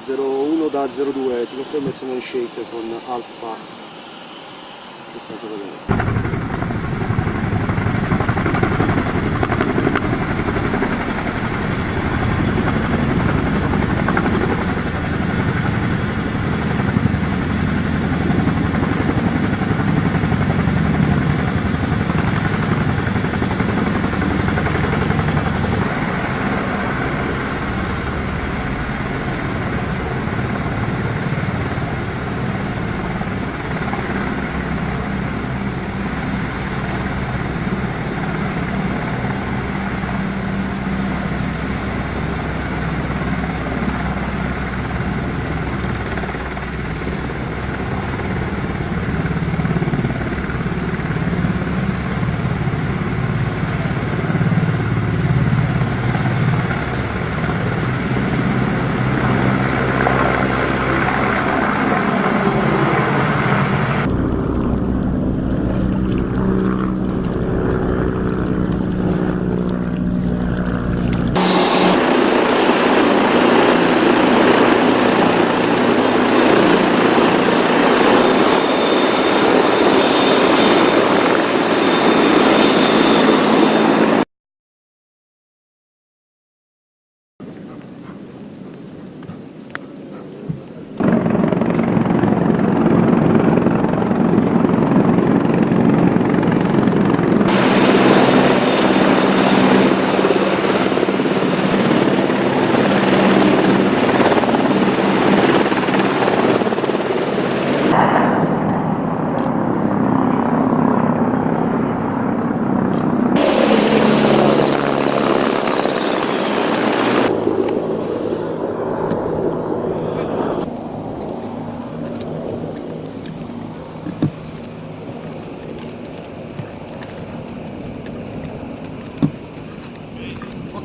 01 da 02, ti confermo il segnale shake con Alfa, questa sopra di me.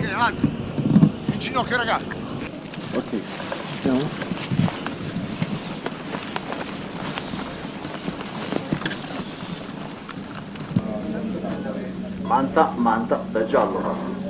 Avanti, in ginocchio ragazzi. Ok, siamo? Manta da giallo passa.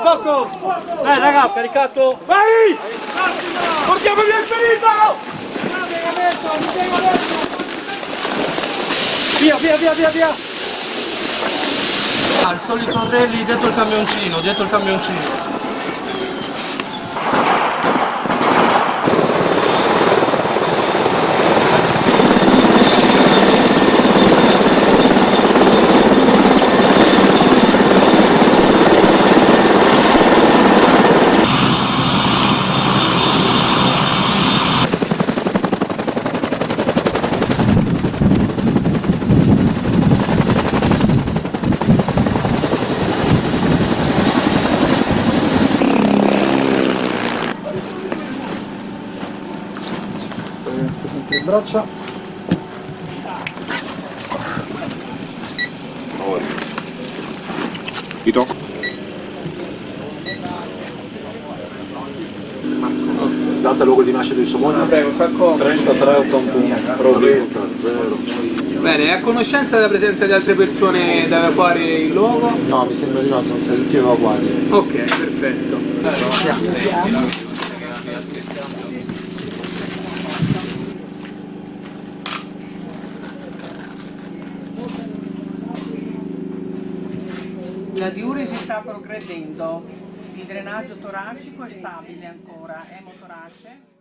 Poco! Dai raga, caricato! Vai! Portiamo via il ferito! Via! Al solito rally dietro il camioncino. Le braccia. Vito. Data luogo di nascita di sua moglie? Prego, sacco. 33 81 provetta 0. Bene, è a conoscenza della presenza di altre persone da evacuare il luogo? No, mi sembra di no, sono stati tutti evacuati. Ok, perfetto. La diuresi sta progredendo, il drenaggio toracico è stabile ancora, emotorace.